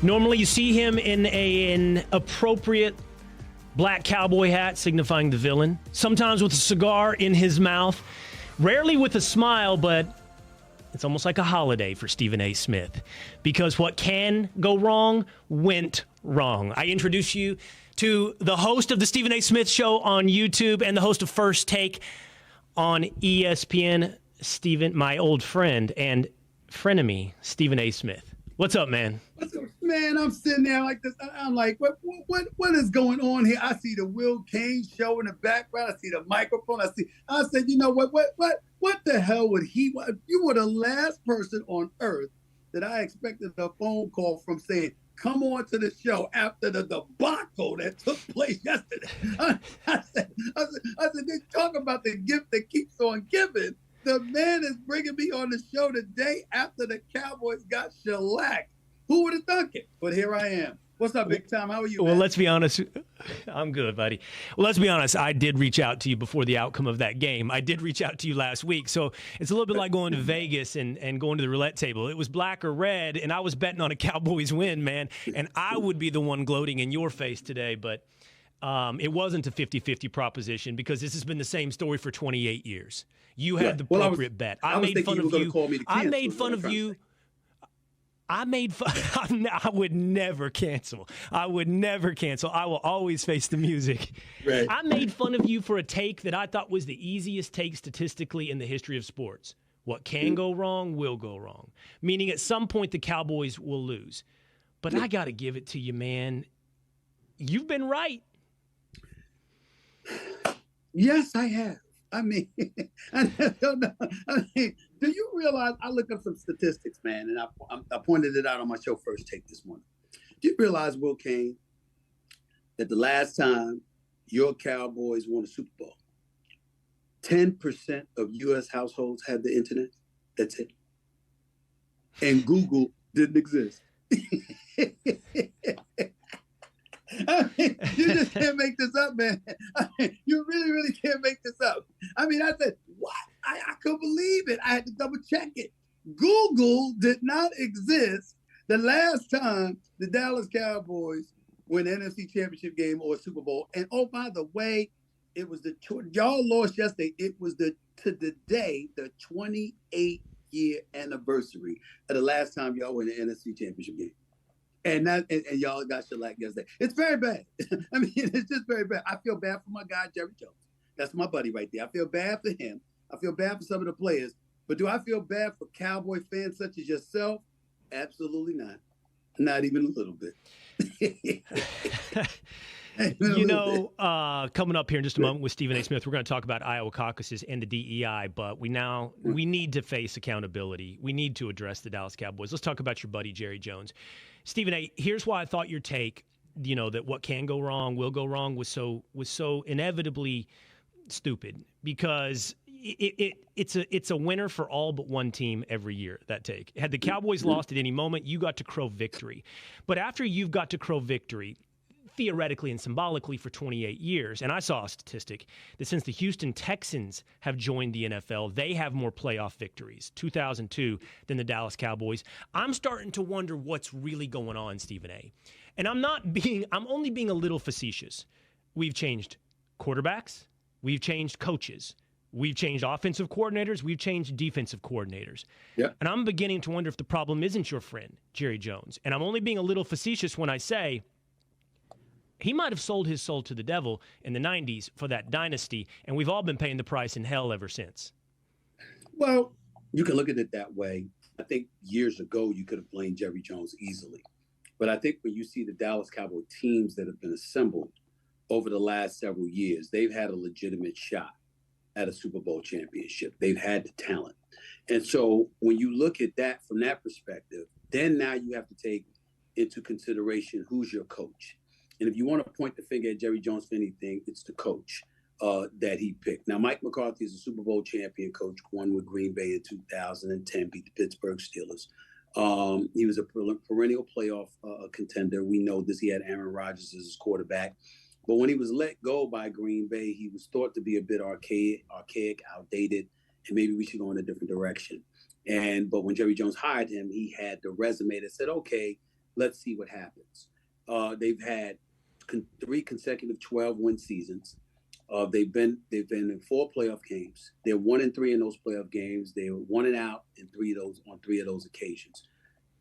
Normally you see him in an appropriate black cowboy hat signifying the villain, sometimes with a cigar in his mouth, rarely with a smile, but it's almost like a holiday for Stephen A. Smith, because what can go wrong went wrong. I introduce you to the host of the Stephen A. Smith Show on YouTube and the host of First Take on ESPN, Stephen, my old friend and frenemy, Stephen A. Smith. What's up, man? What's up, man? I'm sitting there like this. I'm like, what is going on here? I see the Will Cain show in the background. I see the microphone. I said, you know what the hell would he want? You were the last person on earth that I expected a phone call from saying, come on to the show after the debacle that took place yesterday. I said, they talk about the gift that keeps on giving. The man is bringing me on the show today after the Cowboys got shellacked. Who would have thunk it? But here I am. What's up, Big Time? How are you, man? Well, let's be honest. I'm good, buddy. Well, let's be honest. I did reach out to you before the outcome of that game. I did reach out to you last week. So it's a little bit like going to Vegas and going to the roulette table. It was black or red, and I was betting on a Cowboys win, man. And I would be the one gloating in your face today, but it wasn't a 50-50 proposition because this has been the same story for 28 years. You had the appropriate bet. I made fun of you. I made fun of you. I would never cancel. I would never cancel. I will always face the music. Right. I made fun of you for a take that I thought was the easiest take statistically in the history of sports. What can go wrong will go wrong. Meaning at some point the Cowboys will lose. But I got to give it to you, man. You've been right. Yes, I have. I mean, I don't know. I mean, do you realize I looked up some statistics, man, and I pointed it out on my show First Take this morning. Do you realize, Will Cain, that the last time your Cowboys won a Super Bowl, 10% of U.S. households had the internet? That's it. And Google didn't exist. I mean, you just can't make this up, man. I mean, you really, really can't make this up. I mean, I said, what? I couldn't believe it. I had to double check it. Google did not exist the last time the Dallas Cowboys won an NFC Championship game or a Super Bowl. And oh, by the way, it was y'all lost yesterday. It was the 28-year anniversary of the last time y'all won an NFC Championship game. And y'all got shellacked yesterday. It's very bad. I mean, it's just very bad. I feel bad for my guy, Jerry Jones. That's my buddy right there. I feel bad for him. I feel bad for some of the players. But do I feel bad for Cowboy fans such as yourself? Absolutely not. Not even a little bit. Coming up here in just a moment with Stephen A. Smith, we're going to talk about Iowa caucuses and the DEI, but we need to face accountability. We need to address the Dallas Cowboys. Let's talk about your buddy, Jerry Jones. Stephen A., here's why I thought your take, that what can go wrong, will go wrong, was so inevitably stupid, because it's a winner for all but one team every year, that take. Had the Cowboys lost at any moment, you got to crow victory. But after you've got to crow victory, theoretically and symbolically, for 28 years, and I saw a statistic that since the Houston Texans have joined the NFL, they have more playoff victories, 2002, than the Dallas Cowboys. I'm starting to wonder what's really going on, Stephen A. And I'm only being a little facetious. We've changed quarterbacks. We've changed coaches. We've changed offensive coordinators. We've changed defensive coordinators. Yeah. And I'm beginning to wonder if the problem isn't your friend, Jerry Jones. And I'm only being a little facetious when I say he might have sold his soul to the devil in the 90s for that dynasty, and we've all been paying the price in hell ever since. Well, you can look at it that way. I think years ago you could have blamed Jerry Jones easily. But I think when you see the Dallas Cowboy teams that have been assembled over the last several years, they've had a legitimate shot at a Super Bowl championship. They've had the talent. And so when you look at that from that perspective, then now you have to take into consideration who's your coach. And if you want to point the finger at Jerry Jones for anything, it's the coach that he picked. Now, Mike McCarthy is a Super Bowl champion coach, won with Green Bay in 2010, beat the Pittsburgh Steelers. He was a perennial playoff contender. We know this. He had Aaron Rodgers as his quarterback. But when he was let go by Green Bay, he was thought to be a bit archaic, outdated, and maybe we should go in a different direction. But when Jerry Jones hired him, he had the resume that said, okay, Let's see what happens. They've had 3 consecutive 12-win seasons. They've been in 4 playoff games. They're 1-3 in those playoff games. They were 1-out in 3 of those occasions.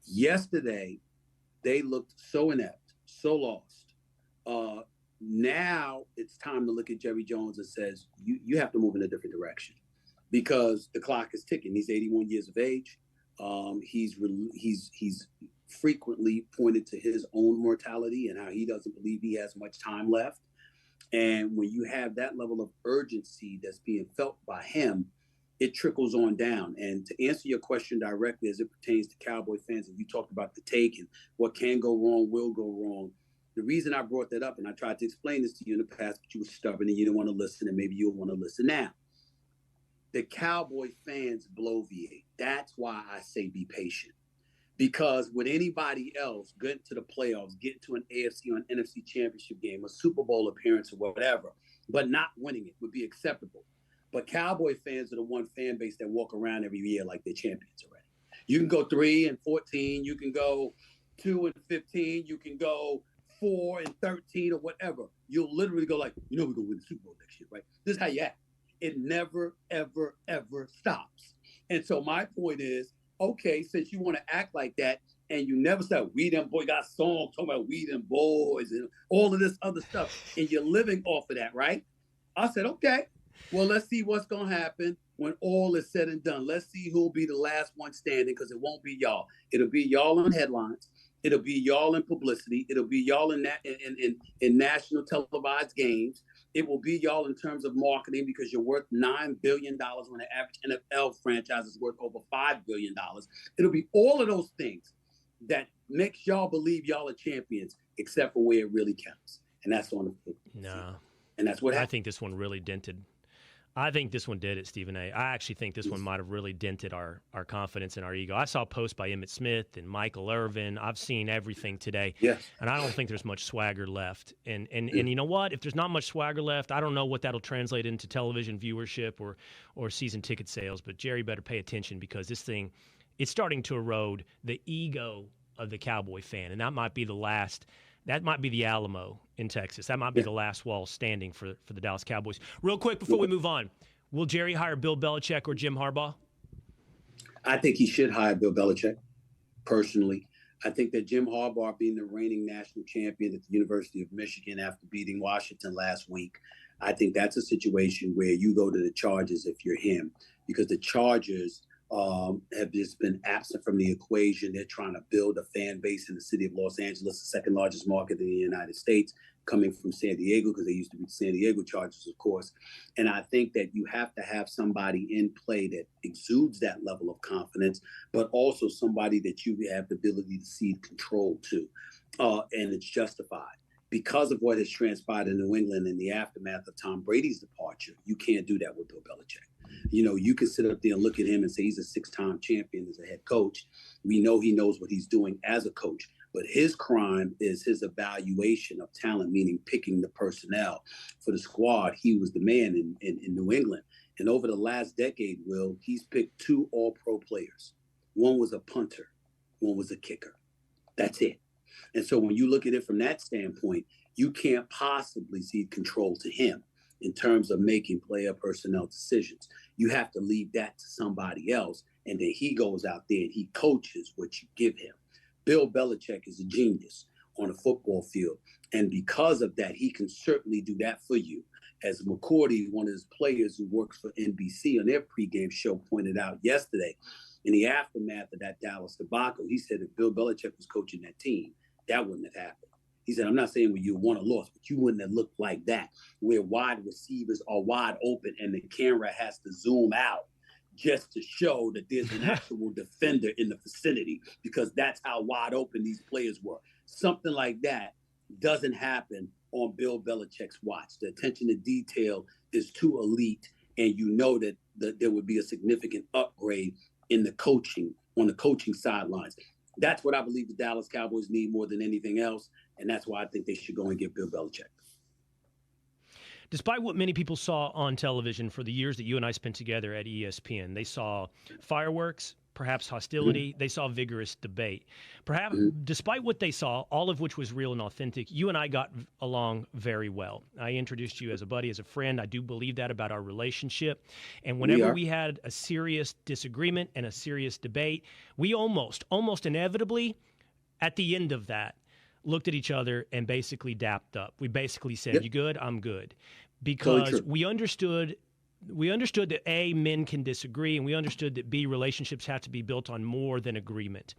Yesterday, they looked so inept, so lost. Now it's time to look at Jerry Jones and says you have to move in a different direction because the clock is ticking. He's 81 years of age. He's frequently pointed to his own mortality and how he doesn't believe he has much time left. And when you have that level of urgency that's being felt by him, it trickles on down. And to answer your question directly as it pertains to Cowboy fans, and you talked about the take and what can go wrong, will go wrong. The reason I brought that up, and I tried to explain this to you in the past, but you were stubborn and you didn't want to listen, and maybe you'll want to listen now. The Cowboy fans bloviate. That's why I say be patient. Because with anybody else getting to the playoffs, getting to an AFC or an NFC championship game, a Super Bowl appearance or whatever, but not winning it would be acceptable. But Cowboy fans are the one fan base that walk around every year like they're champions already. You can go 3-14, you can go 2-15, you can go 4-13 or whatever. You'll literally go like, we're going to win the Super Bowl next year, right? This is how you act. It never, ever, ever stops. And so my point is, okay, since you want to act like that and you never said, we them boy got songs talking about we them boys and all of this other stuff, and you're living off of that, right? I said, okay, well, let's see what's going to happen when all is said and done. Let's see who'll be the last one standing, because it won't be y'all. It'll be y'all in headlines. It'll be y'all in publicity. It'll be y'all in national televised games. It will be y'all in terms of marketing because you're worth $9 billion when the average NFL franchise is worth over $5 billion. It'll be all of those things that makes y'all believe y'all are champions, except for where it really counts. And that's on the football field. And that's what happened. I think this one really dented. I think this one did it, Stephen A. I actually think this one might have really dented our confidence and our ego. I saw posts by Emmitt Smith and Michael Irvin. I've seen everything today. Yes. And I don't think there's much swagger left. And you know what? If there's not much swagger left, I don't know what that'll translate into television viewership or season ticket sales. But Jerry better pay attention, because this thing, it's starting to erode the ego of the Cowboy fan. And that might be the last. That might be the Alamo in Texas. That might be the last wall standing for the Dallas Cowboys. Real quick before we move on, will Jerry hire Bill Belichick or Jim Harbaugh? I think he should hire Bill Belichick, personally. I think that Jim Harbaugh, being the reigning national champion at the University of Michigan after beating Washington last week, I think that's a situation where you go to the Chargers if you're him, because the Chargers have just been absent from the equation. They're trying to build a fan base in the city of Los Angeles, the second largest market in the United States, coming from San Diego, because they used to be the San Diego Chargers, of course. And I think that you have to have somebody in play that exudes that level of confidence, but also somebody that you have the ability to cede control to. And it's justified. Because of what has transpired in New England in the aftermath of Tom Brady's departure, you can't do that with Bill Belichick. You know, you can sit up there and look at him and say he's a 6-time champion as a head coach. We know he knows what he's doing as a coach, but his crime is his evaluation of talent, meaning picking the personnel for the squad. He was the man in New England. And over the last decade, Will, he's picked 2 all-pro players. One was a punter, one was a kicker. That's it. And so when you look at it from that standpoint, you can't possibly cede control to him in terms of making player personnel decisions. You have to leave that to somebody else, and then he goes out there and he coaches what you give him. Bill Belichick is a genius on a football field, and because of that, he can certainly do that for you. As McCourty, one of his players who works for NBC on their pregame show, pointed out yesterday, in the aftermath of that Dallas debacle, he said if Bill Belichick was coaching that team, that wouldn't have happened. He said, I'm not saying when you won or lost, but you wouldn't have looked like that, where wide receivers are wide open and the camera has to zoom out just to show that there's an actual defender in the vicinity, because that's how wide open these players were. Something like that doesn't happen on Bill Belichick's watch. The attention to detail is too elite, and you know that there would be a significant upgrade in the coaching, on the coaching sidelines. That's what I believe the Dallas Cowboys need more than anything else, and that's why I think they should go and get Bill Belichick. Despite what many people saw on television for the years that you and I spent together at ESPN, they saw fireworks, perhaps hostility. They saw vigorous debate. Perhaps, despite what they saw, all of which was real and authentic, you and I got along very well. I introduced you as a buddy, as a friend. I do believe that about our relationship. And whenever we had a serious disagreement and a serious debate, we almost inevitably, at the end of that, looked at each other and basically dapped up. We basically said, "You good? I'm good," because Totally we understood that A, men can disagree, and we understood that B, relationships have to be built on more than agreement.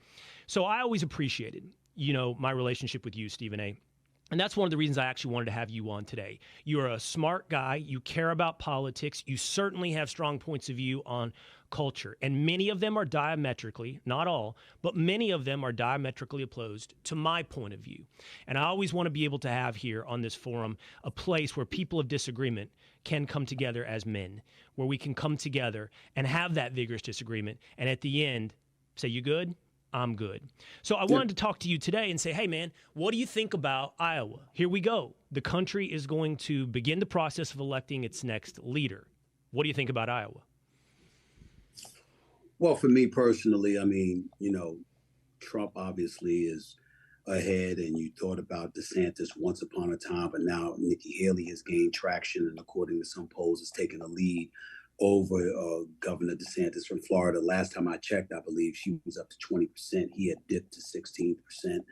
So I always appreciated, my relationship with you, Stephen A. And that's one of the reasons I actually wanted to have you on today. You're a smart guy. You care about politics. You certainly have strong points of view on culture. And many of them are diametrically, not all, but many of them are diametrically opposed to my point of view. And I always want to be able to have here on this forum a place where people of disagreement can come together as men, where we can come together and have that vigorous disagreement. And at the end, say, "You good? I'm good." So I wanted to talk to you today and say, hey, man, what do you think about Iowa? Here we go. The country is going to begin the process of electing its next leader. What do you think about Iowa? Well, for me personally, I mean, Trump obviously is ahead, and you thought about DeSantis once upon a time, but now Nikki Haley has gained traction, and according to some polls, has taken a lead over Governor DeSantis from Florida. Last time I checked, I believe she was up to 20%. He had dipped to 16%.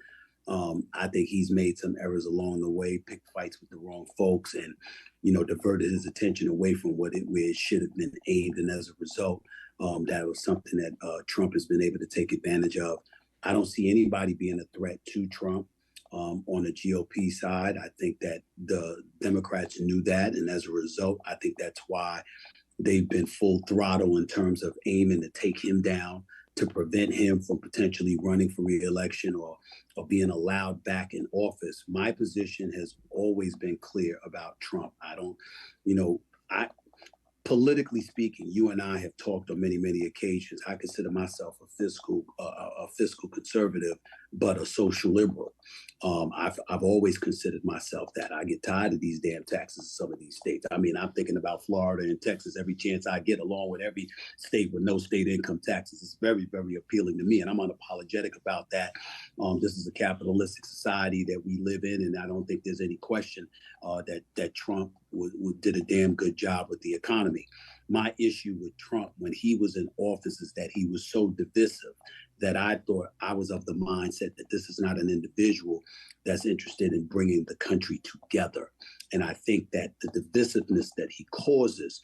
I think he's made some errors along the way, picked fights with the wrong folks, and diverted his attention away from where it should have been aimed. And as a result, that was something that Trump has been able to take advantage of. I don't see anybody being a threat to Trump on the GOP side. I think that the Democrats knew that, and as a result, I think that's why they've been full throttle in terms of aiming to take him down, to prevent him from potentially running for re-election or being allowed back in office. My position has always been clear about Trump. Politically speaking, you and I have talked on many, many occasions. I consider myself a fiscal conservative, but a social liberal. I've always considered myself that. I get tired of these damn taxes in some of these states. I mean, I'm thinking about Florida and Texas every chance I get, along with every state with no state income taxes. It's very, very appealing to me, and I'm unapologetic about that. This is a capitalistic society that we live in, and I don't think there's any question that Trump did a damn good job with the economy. My issue with Trump when he was in office is that he was so divisive that I thought I was of the mindset that this is not an individual that's interested in bringing the country together. And I think that the divisiveness that he causes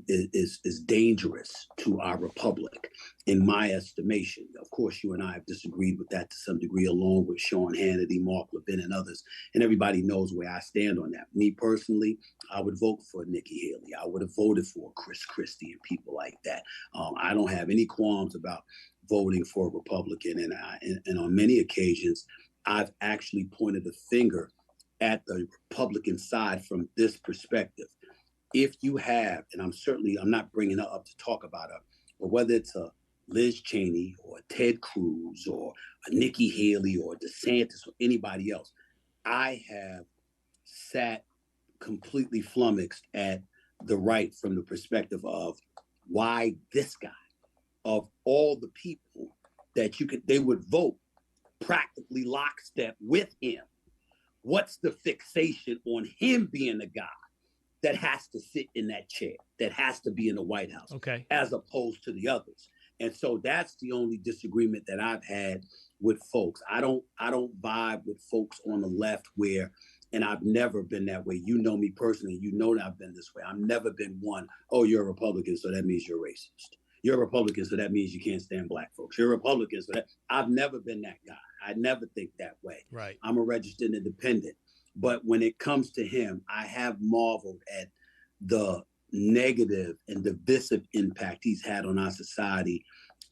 is dangerous to our republic, in my estimation. Of course, you and I have disagreed with that to some degree, along with Sean Hannity, Mark Levin, and others. And everybody knows where I stand on that. Me personally, I would vote for Nikki Haley. I would have voted for Chris Christie and people like that. I don't have any qualms about voting for a Republican. And on many occasions, I've actually pointed a finger at the Republican side from this perspective. If you have, and I'm not bringing her up to talk about her, but whether it's a Liz Cheney or a Ted Cruz or a Nikki Haley or DeSantis or anybody else, I have sat completely flummoxed at the right from the perspective of why this guy, of all the people that they would vote practically lockstep with him. What's the fixation on him being the guy that has to sit in that chair, that has to be in the White House, as opposed to the others? And so that's the only disagreement that I've had with folks. I don't vibe with folks on the left and I've never been that way. You know me personally. You know that I've been this way. I've never been one, oh, you're a Republican, so that means you're racist. You're a Republican, so that means you can't stand black folks. You're a Republican, so that... I've never been that guy. I never think that way. Right. I'm a registered independent. But when it comes to him, I have marveled at the negative and divisive impact he's had on our society,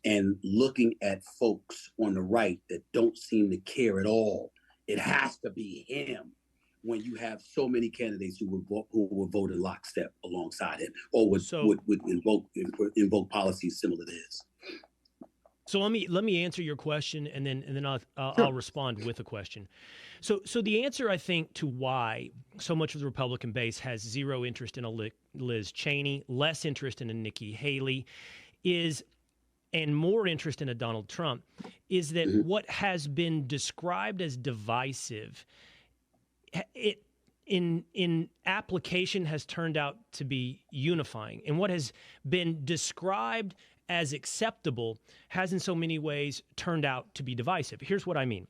and looking at folks on the right that don't seem to care at all. It has to be him when you have so many candidates who will vote in lockstep alongside him, or would invoke policies similar to his. So let me answer your question, and then I'll respond with a question. So the answer, I think, to why so much of the Republican base has zero interest in a Liz Cheney, less interest in a Nikki Haley, is, and more interest in a Donald Trump is that what has been described as divisive, it in application has turned out to be unifying. And what has been described as acceptable has in so many ways turned out to be divisive. Here's what I mean.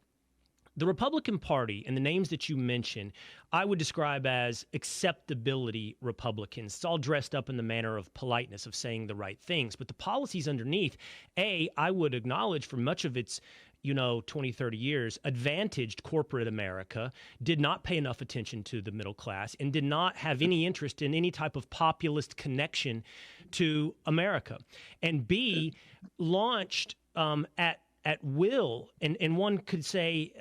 The Republican Party and the names that you mentioned, I would describe as acceptability Republicans. It's all dressed up in the manner of politeness, of saying the right things. But the policies underneath, I would acknowledge for much of its 20, 30 years, advantaged corporate America, did not pay enough attention to the middle class, and did not have any interest in any type of populist connection to America. And B, launched at will, and one could say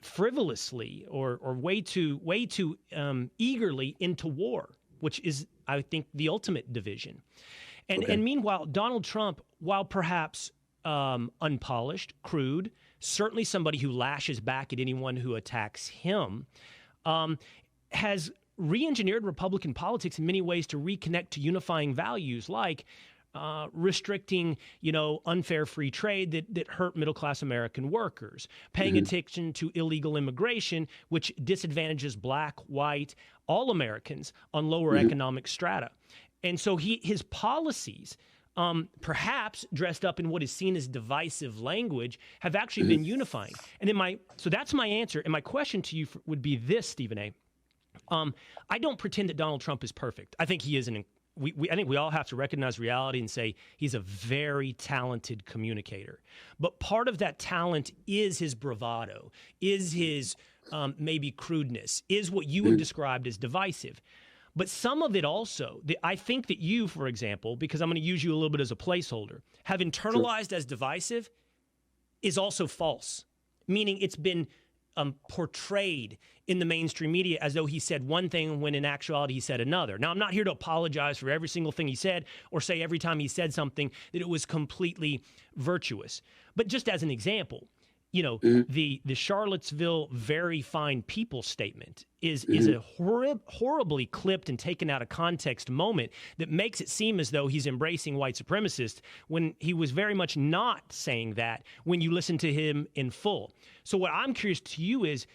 frivolously or way too eagerly into war, which is, I think, the ultimate division. And meanwhile, Donald Trump, while perhaps unpolished, crude, certainly somebody who lashes back at anyone who attacks him, has re-engineered Republican politics in many ways to reconnect to unifying values like restricting, unfair free trade that hurt middle-class American workers, paying attention to illegal immigration, which disadvantages black, white, all Americans on lower economic strata. And so his policies, perhaps dressed up in what is seen as divisive language, have actually been unifying. And then so that's my answer. And my question to you would be this, Stephen A. I don't pretend that Donald Trump is perfect. I think he is I think we all have to recognize reality and say he's a very talented communicator. But part of that talent is his bravado, is his maybe crudeness, is what you have described as divisive. But some of it also, I think that you, for example, because I'm going to use you a little bit as a placeholder, have internalized as divisive is also false, meaning it's been portrayed in the mainstream media as though he said one thing when in actuality he said another. Now, I'm not here to apologize for every single thing he said or say every time he said something that it was completely virtuous. But just as an example, the Charlottesville very fine people statement is a horribly clipped and taken out of context moment that makes it seem as though he's embracing white supremacists when he was very much not saying that when you listen to him in full. So what I'm curious to you is,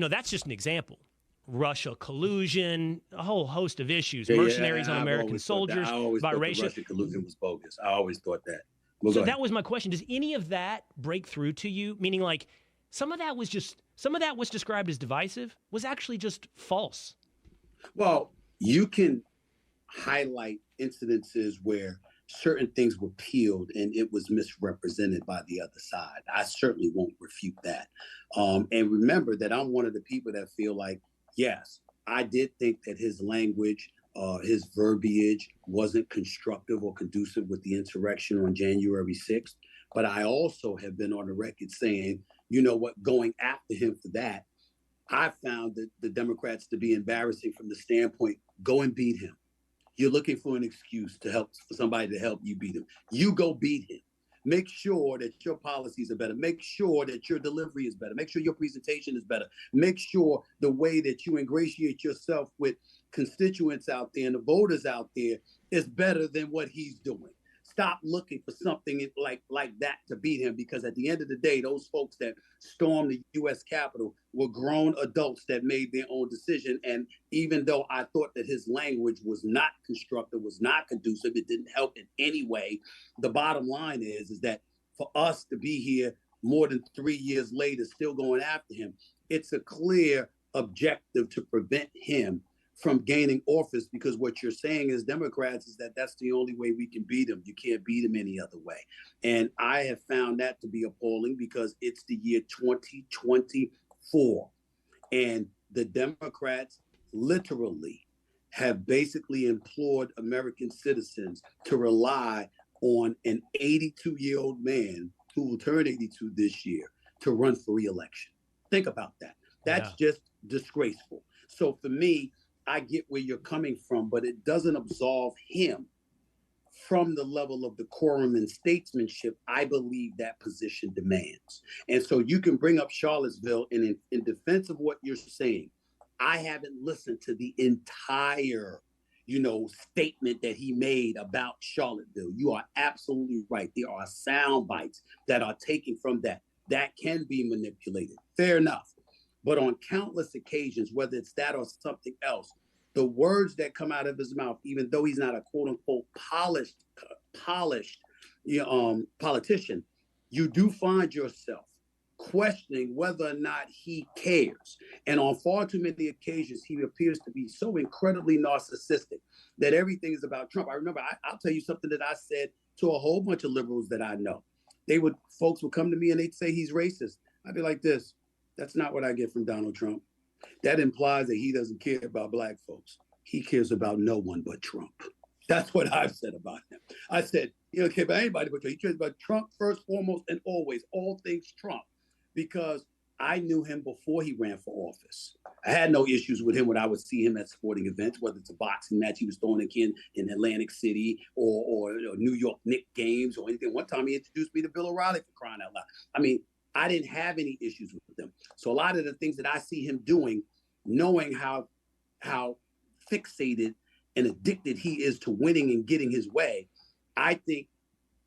that's just an example. Russia collusion, a whole host of issues, mercenaries on American soldiers, I always thought biracial. Russia collusion was bogus. I always thought that. So that was my question. Does any of that break through to you? Meaning, like, some of that was described as divisive, was actually just false. Well, you can highlight incidences where certain things were peeled and it was misrepresented by the other side. I certainly won't refute that. And remember that I'm one of the people that feel like, yes, I did think that his language, his verbiage wasn't constructive or conducive with the insurrection on January 6th. But I also have been on the record saying, going after him for that, I found that the Democrats to be embarrassing from the standpoint, go and beat him. You're looking for an excuse for somebody to help you beat him. You go beat him. Make sure that your policies are better. Make sure that your delivery is better. Make sure your presentation is better. Make sure the way that you ingratiate yourself with constituents out there and the voters out there is better than what he's doing. Stop looking for something like that to beat him, because at the end of the day, those folks that stormed the U.S. Capitol were grown adults that made their own decision. And even though I thought that his language was not constructive, was not conducive, it didn't help in any way, the bottom line is that for us to be here more than 3 years later still going after him, it's a clear objective to prevent him from gaining office, because what you're saying as Democrats is that that's the only way we can beat him. You can't beat him any other way. And I have found that to be appalling, because it's the year 2024. And the Democrats literally have basically implored American citizens to rely on an 82-year-old man who will turn 82 this year to run for re-election. Think about that. That's just disgraceful. So for me, I get where you're coming from, but it doesn't absolve him from the level of decorum and statesmanship I believe that position demands. And so you can bring up Charlottesville, and in defense of what you're saying, I haven't listened to the entire, statement that he made about Charlottesville. You are absolutely right. There are sound bites that are taken from that can be manipulated. Fair enough. But on countless occasions, whether it's that or something else, the words that come out of his mouth, even though he's not a quote unquote polished politician, you do find yourself questioning whether or not he cares. And on far too many occasions, he appears to be so incredibly narcissistic that everything is about Trump. I remember, I'll tell you something that I said to a whole bunch of liberals that I know. Folks would come to me and they'd say he's racist. I'd be like this, that's not what I get from Donald Trump. That implies that he doesn't care about black folks. He cares about no one but Trump. That's what I've said about him. I said, he don't care about anybody but Trump. He cares about Trump first, foremost, and always, all things Trump. Because I knew him before he ran for office. I had no issues with him when I would see him at sporting events, whether it's a boxing match he was throwing in Atlantic City or New York Knicks games or anything. One time he introduced me to Bill O'Reilly, for crying out loud. I mean, I didn't have any issues with them. So a lot of the things that I see him doing, knowing how fixated and addicted he is to winning and getting his way, I think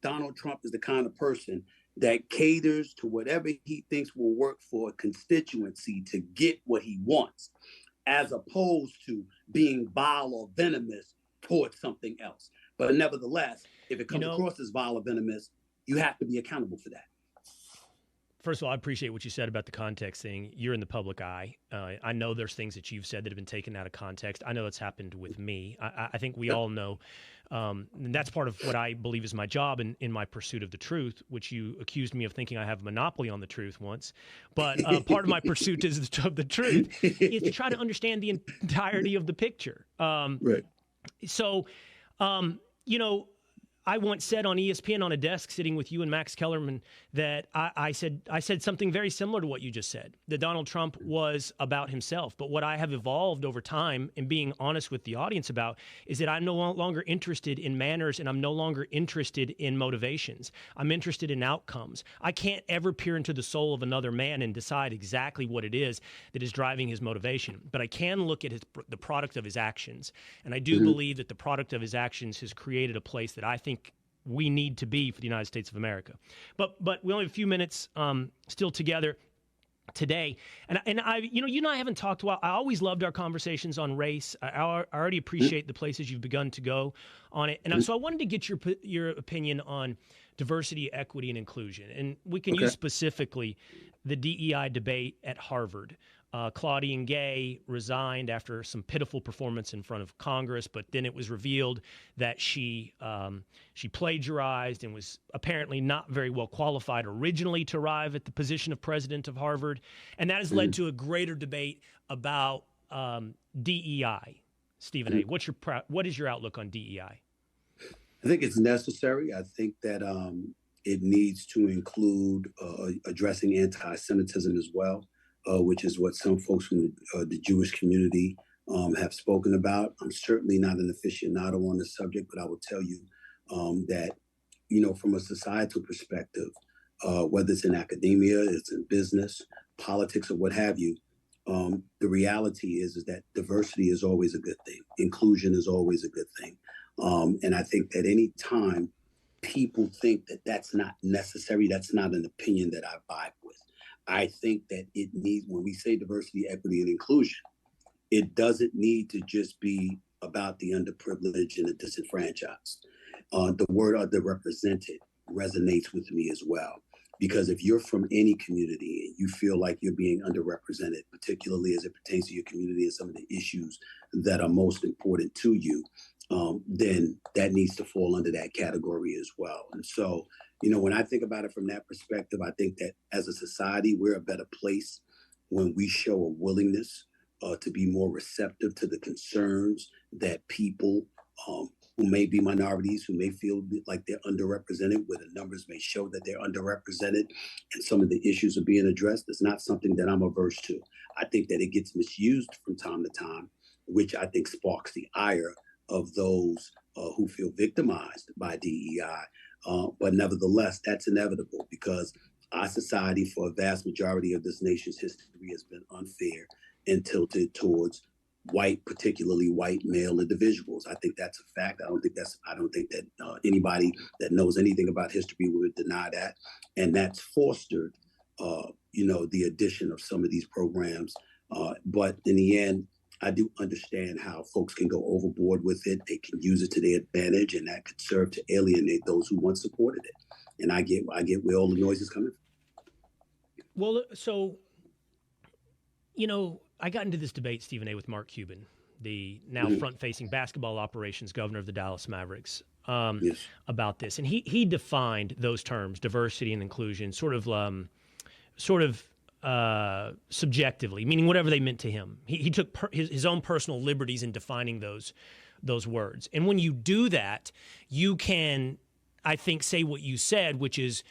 Donald Trump is the kind of person that caters to whatever he thinks will work for a constituency to get what he wants, as opposed to being vile or venomous towards something else. But nevertheless, if it comes across as vile or venomous, you have to be accountable for that. First of all, I appreciate what you said about the context thing. You're in the public eye. I know there's things that you've said that have been taken out of context. I know it's happened with me. I think we all know. And that's part of what I believe is my job in my pursuit of the truth, which you accused me of thinking I have a monopoly on the truth once. But part of my pursuit of the truth is to try to understand the entirety of the picture. Right. So, I once said on ESPN on a desk sitting with you and Max Kellerman that I said something very similar to what you just said, that Donald Trump was about himself. But what I have evolved over time in being honest with the audience about is that I'm no longer interested in manners and I'm no longer interested in motivations. I'm interested in outcomes. I can't ever peer into the soul of another man and decide exactly what it is that is driving his motivation. But I can look at the product of his actions. And I do believe that the product of his actions has created a place that I think we need to be for the United States of America. But we only have a few minutes still together today. And I, you and I haven't talked well. I always loved our conversations on race. I already appreciate the places you've begun to go on it. And so I wanted to get your opinion on diversity, equity, and inclusion. And we can use specifically the DEI debate at Harvard. Claudine Gay resigned after some pitiful performance in front of Congress, but then it was revealed that she plagiarized and was apparently not very well qualified originally to arrive at the position of president of Harvard, and that has led to a greater debate about DEI. Stephen A., what is your outlook on DEI? I think it's necessary. I think that it needs to include addressing anti-Semitism as well. Which is what some folks from the Jewish community have spoken about. I'm certainly not an aficionado on the subject, but I will tell you that, from a societal perspective, whether it's in academia, it's in business, politics, or what have you, the reality is that diversity is always a good thing. Inclusion is always a good thing. And I think that any time people think that that's not necessary, that's not an opinion that I vibe with. I think that it needs, when we say diversity, equity, and inclusion, it doesn't need to just be about the underprivileged and the disenfranchised. The word underrepresented resonates with me as well. Because if you're from any community and you feel like you're being underrepresented, particularly as it pertains to your community and some of the issues that are most important to you, then that needs to fall under that category as well. And so, when I think about it from that perspective, I think that as a society, we're a better place when we show a willingness to be more receptive to the concerns that people who may be minorities, who may feel like they're underrepresented, where the numbers may show that they're underrepresented, and some of the issues are being addressed. It's not something that I'm averse to. I think that it gets misused from time to time, which I think sparks the ire of those who feel victimized by DEI. But nevertheless, that's inevitable because our society, for a vast majority of this nation's history, has been unfair and tilted towards white, particularly white male individuals. I think that's a fact. I don't think that anybody that knows anything about history would deny that. And that's fostered, the addition of some of these programs. But in the end, I do understand how folks can go overboard with it. They can use it to their advantage, and that could serve to alienate those who once supported it. And I get where all the noise is coming from. Well, so, I got into this debate, Stephen A., with Mark Cuban, the now front-facing basketball operations governor of the Dallas Mavericks, about this. And he defined those terms, diversity and inclusion, sort of subjectively, meaning whatever they meant to him. He took his own personal liberties in defining those words. And when you do that, you can, I think, say what you said, which is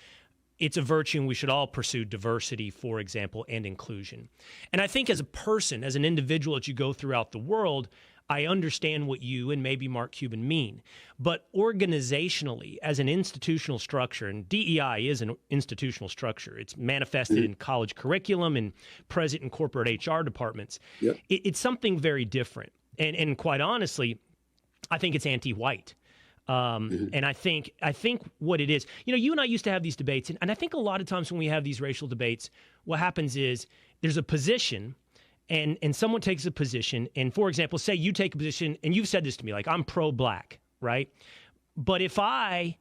it's a virtue and we should all pursue diversity, for example, and inclusion. And I think as a person, as an individual that you go throughout the world, I understand what you and maybe Mark Cuban mean. But organizationally, as an institutional structure, and DEI is an institutional structure, it's manifested in college curriculum and present in corporate HR departments. Yep. It's something very different. And quite honestly, I think it's anti-white. And I think what it is, you and I used to have these debates, and I think a lot of times when we have these racial debates, what happens is there's a position and someone takes a position, and for example, say you take a position, and you've said this to me, like I'm pro-black, right? But if I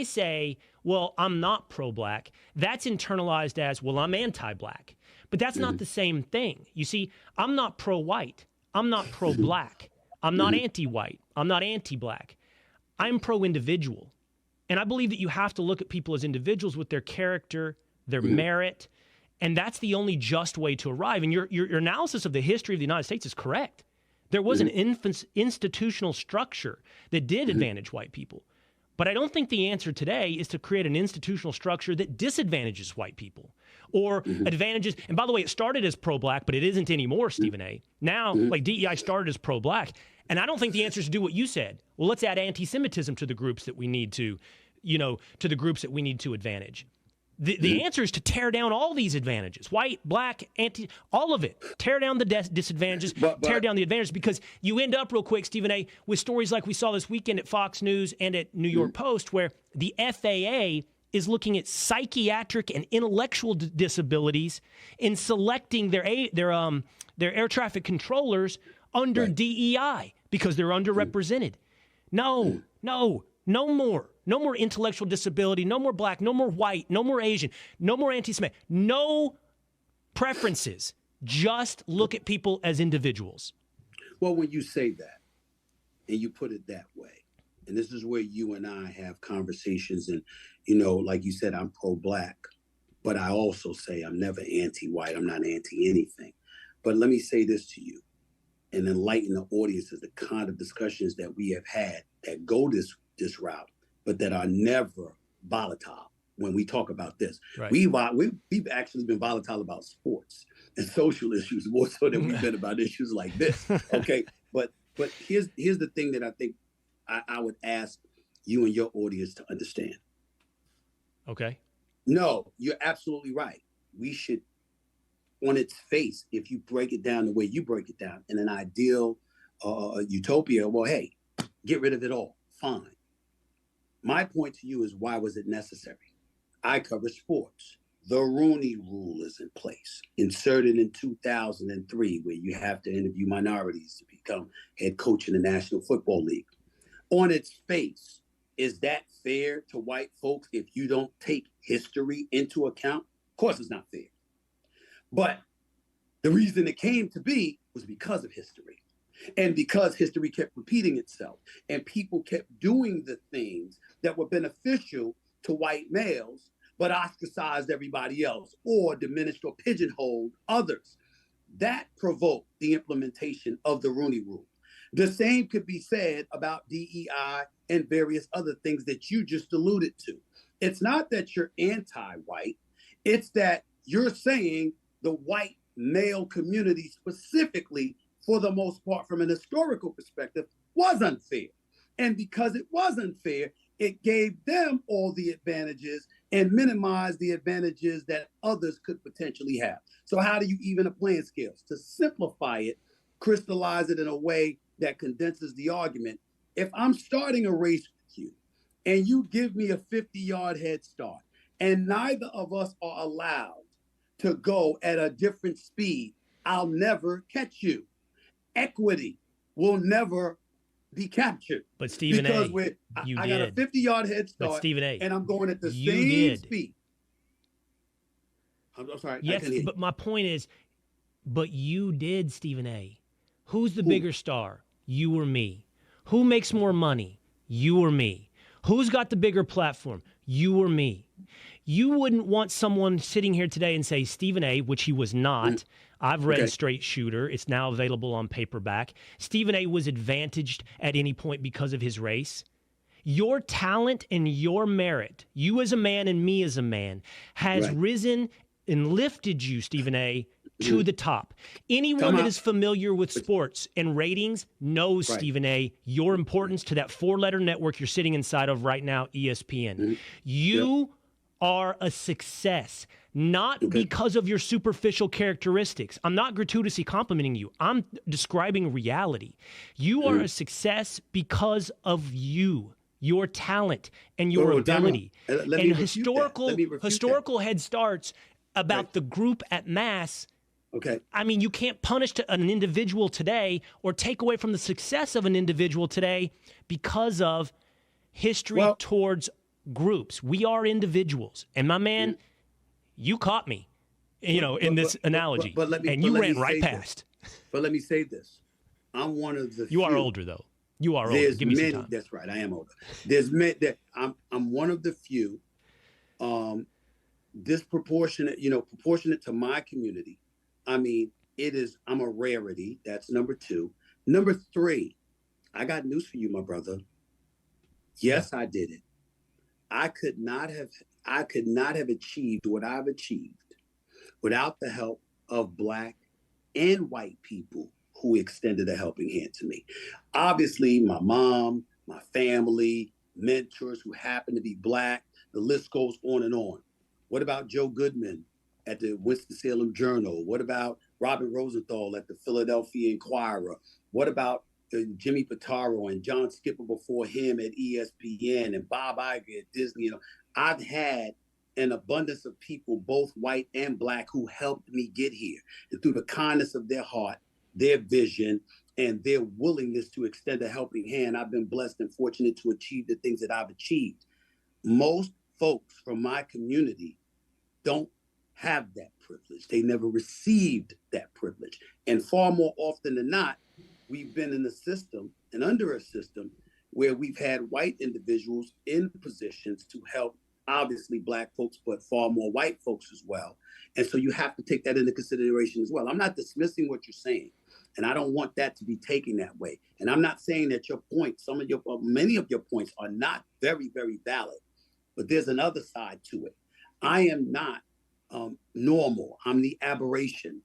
say, well, I'm not pro-black, that's internalized as, well, I'm anti-black. But that's not the same thing. You see, I'm not pro-white. I'm not pro-black. I'm not anti-white. I'm not anti-black. I'm pro-individual. And I believe that you have to look at people as individuals with their character, their merit, and that's the only just way to arrive. And your analysis of the history of the United States is correct. There was an institutional structure that did advantage white people. But I don't think the answer today is to create an institutional structure that disadvantages white people or advantages. And by the way, it started as pro-black, but it isn't anymore, Stephen A. Now, like DEI started as pro-black. And I don't think the answer is to do what you said. Well, let's add anti-Semitism to the groups that we need to, to the groups that we need to advantage. The answer is to tear down all these advantages, white, black, anti, all of it. Tear down the disadvantages, tear down the advantages, because you end up real quick, Stephen A., with stories like we saw this weekend at Fox News and at New York Post, where the FAA is looking at psychiatric and intellectual disabilities in selecting their air traffic controllers under DEI because they're underrepresented. No more. No more intellectual disability, no more black, no more white, no more Asian, no more anti-Semitic, no preferences. Just look at people as individuals. Well, when you say that and you put it that way, and this is where you and I have conversations, and, like you said, I'm pro-black, but I also say I'm never anti-white. I'm not anti-anything. But let me say this to you and enlighten the audience of the kind of discussions that we have had that go this route, but that are never volatile when we talk about this. Right. We've actually been volatile about sports and social issues more so than we've been about issues like this. Okay, but here's the thing that I think I would ask you and your audience to understand. Okay. No, you're absolutely right. We should, on its face, if you break it down the way you break it down, in an ideal utopia, well, hey, get rid of it all. Fine. My point to you is, why was it necessary? I cover sports. The Rooney Rule is in place, inserted in 2003, where you have to interview minorities to become head coach in the National Football League. On its face, is that fair to white folks if you don't take history into account? Of course it's not fair. But the reason it came to be was because of history. And because history kept repeating itself and people kept doing the things that were beneficial to white males, but ostracized everybody else or diminished or pigeonholed others, that provoked the implementation of the Rooney Rule. The same could be said about DEI and various other things that you just alluded to. It's not that you're anti-white, it's that you're saying the white male community specifically, for the most part, from an historical perspective, was unfair. And because it was unfair, it gave them all the advantages and minimized the advantages that others could potentially have. So how do you even a playing scales? To simplify it, crystallize it in a way that condenses the argument. If I'm starting a race with you and you give me a 50-yard head start and neither of us are allowed to go at a different speed, I'll never catch you. Equity will never be captured. But Stephen because A., I got a 50-yard head start, but Stephen A., and I'm going at the same speed. I'm sorry. Yes, but my point is, but you did, Stephen A. Who's the bigger star? You or me? Who makes more money? You or me? Who's got the bigger platform? You or me? You wouldn't want someone sitting here today and say, Stephen A., which he was not. I've read Straight Shooter. It's now available on paperback. Stephen A. was advantaged at any point because of his race. Your talent and your merit, you as a man and me as a man, has risen and lifted you, Stephen A., to the top. Anyone that is familiar with sports and ratings knows, Stephen A., your importance to that four-letter network you're sitting inside of right now, ESPN. You are a success, not because of your superficial characteristics. I'm not gratuitously complimenting you. I'm describing reality. You are a success because of you, your talent, and your ability. And historical head starts about the group at mass. I mean, you can't punish an individual today or take away from the success of an individual today because of history towards groups. We are individuals. And my man, you caught me, in this analogy. And you ran right past. But let me say this. I'm one of the You are older, though. You are older. Give me some time. That's right. I am older. There's men that I'm one of the few disproportionate, proportionate to my community. I mean, I'm a rarity. That's number 2. Number 3, I got news for you, my brother. Yes, I did it. I could not have achieved what I've achieved without the help of Black and white people who extended a helping hand to me. Obviously, my mom, my family, mentors who happen to be Black, the list goes on and on. What about Joe Goodman at the Winston-Salem Journal? What about Robert Rosenthal at the Philadelphia Inquirer? What about Jimmy Pitaro and John Skipper before him at ESPN and Bob Iger at Disney? I've had an abundance of people, both white and Black, who helped me get here. And through the kindness of their heart, their vision, and their willingness to extend a helping hand, I've been blessed and fortunate to achieve the things that I've achieved. Most folks from my community don't have that privilege. They never received that privilege. And far more often than not, we've been in a system and under a system where we've had white individuals in positions to help, obviously, Black folks, but far more white folks as well. And so you have to take that into consideration as well. I'm not dismissing what you're saying, and I don't want that to be taken that way. And I'm not saying that your point, many of your points are not very, very valid, but there's another side to it. I am not normal. I'm the aberration.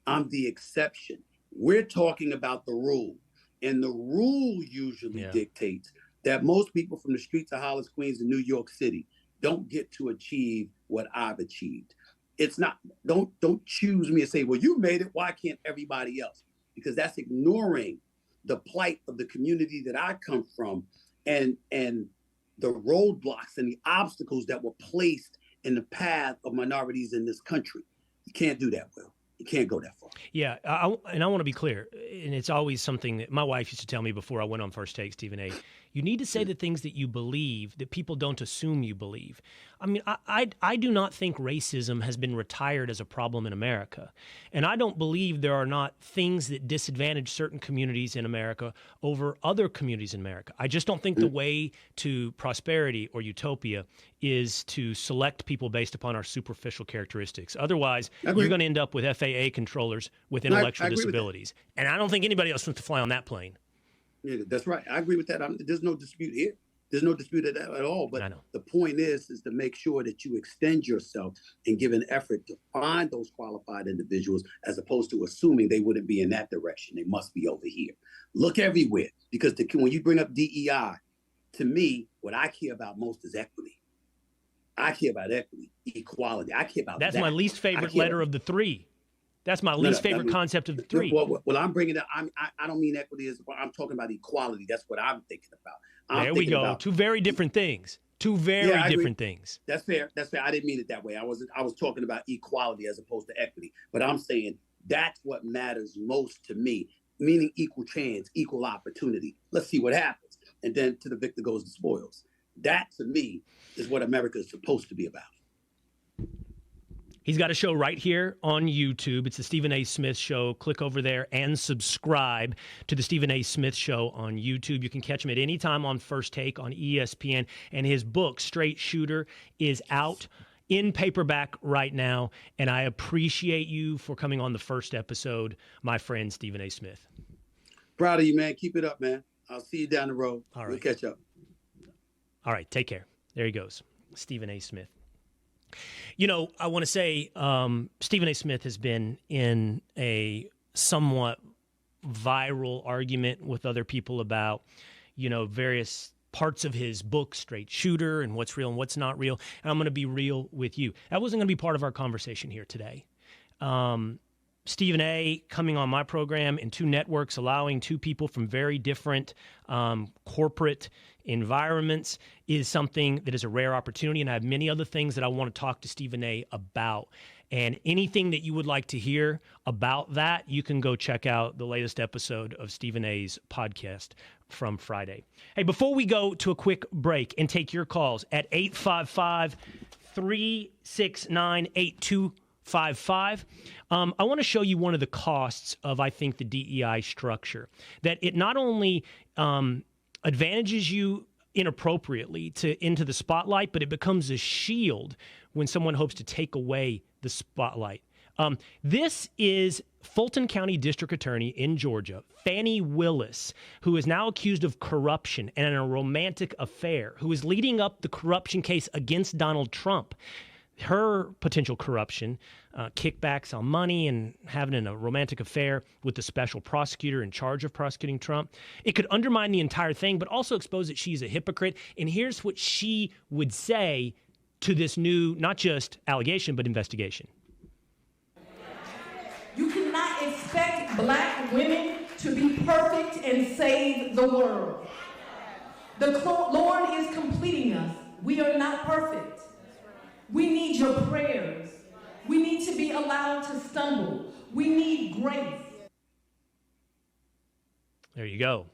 I'm the exception. We're talking about the rule. And the rule usually dictates that most people from the streets of Hollis, Queens, and New York City don't get to achieve what I've achieved. It's not, don't choose me and say, well, you made it, why can't everybody else? Because that's ignoring the plight of the community that I come from and the roadblocks and the obstacles that were placed in the path of minorities in this country. You can't do that, Will. You can't go that far. Yeah, I want to be clear, and it's always something that my wife used to tell me before I went on First Take, Stephen A. You need to say the things that you believe that people don't assume you believe. I mean, I do not think racism has been retired as a problem in America, and I don't believe there are not things that disadvantage certain communities in America over other communities in America. I just don't think the way to prosperity or utopia is to select people based upon our superficial characteristics. Otherwise, you're going to end up with FAA controllers with intellectual disabilities. And I don't think anybody else wants to fly on that plane. Yeah, that's right. I agree with that. There's no dispute here. There's no dispute at all. But the point is to make sure that you extend yourself and give an effort to find those qualified individuals as opposed to assuming they wouldn't be in that direction. They must be over here. Look everywhere, because when you bring up DEI, to me, what I care about most is equity. I care about equity, equality. I care about That's my least favorite letter of the 3. That's my least favorite concept of the three. Well, I'm bringing up. I don't mean equity I'm talking about equality. That's what I'm thinking about. There we go. Two very different things. Two very different things. That's fair. I didn't mean it that way. I was talking about equality as opposed to equity. But I'm saying that's what matters most to me, meaning equal chance, equal opportunity. Let's see what happens. And then to the victor goes the spoils. That, to me, is what America is supposed to be about. He's got a show right here on YouTube. It's the Stephen A. Smith Show. Click over there and subscribe to the Stephen A. Smith Show on YouTube. You can catch him at any time on First Take on ESPN. And his book, Straight Shooter, is out in paperback right now. And I appreciate you for coming on the first episode, my friend Stephen A. Smith. Proud of you, man. Keep it up, man. I'll see you down the road. All right. We'll catch up. All right. Take care. There he goes. Stephen A. Smith. You know, I want to say Stephen A. Smith has been in a somewhat viral argument with other people about, various parts of his book, Straight Shooter, and what's real and what's not real. And I'm going to be real with you. That wasn't going to be part of our conversation here today. Stephen A. coming on my program in two networks, allowing two people from very different corporate environments is something that is a rare opportunity, and I have many other things that I want to talk to Stephen A. about. And anything that you would like to hear about that, you can go check out the latest episode of Stephen A.'s podcast from Friday. Hey, before we go to a quick break and take your calls at 855-369-8255, I want to show you one of the costs of, I think, the DEI structure. That it not only advantages you inappropriately into the spotlight, but it becomes a shield when someone hopes to take away the spotlight. This is Fulton County District Attorney in Georgia, Fani Willis, who is now accused of corruption and in a romantic affair, who is leading up the corruption case against Donald Trump. Her potential corruption, kickbacks on money and having a romantic affair with the special prosecutor in charge of prosecuting Trump. It could undermine the entire thing, but also expose that she's a hypocrite. And here's what she would say to this new, not just allegation, but investigation. You cannot expect black women to be perfect and save the world. The Lord is completing us. We are not perfect. We need your prayers. We need to be allowed to stumble. We need grace. There you go.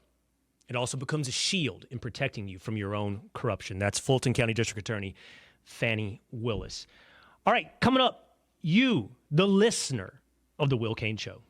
It also becomes a shield in protecting you from your own corruption. That's Fulton County District Attorney Fani Willis. All right, coming up, you, the listener of The Will Cain Show.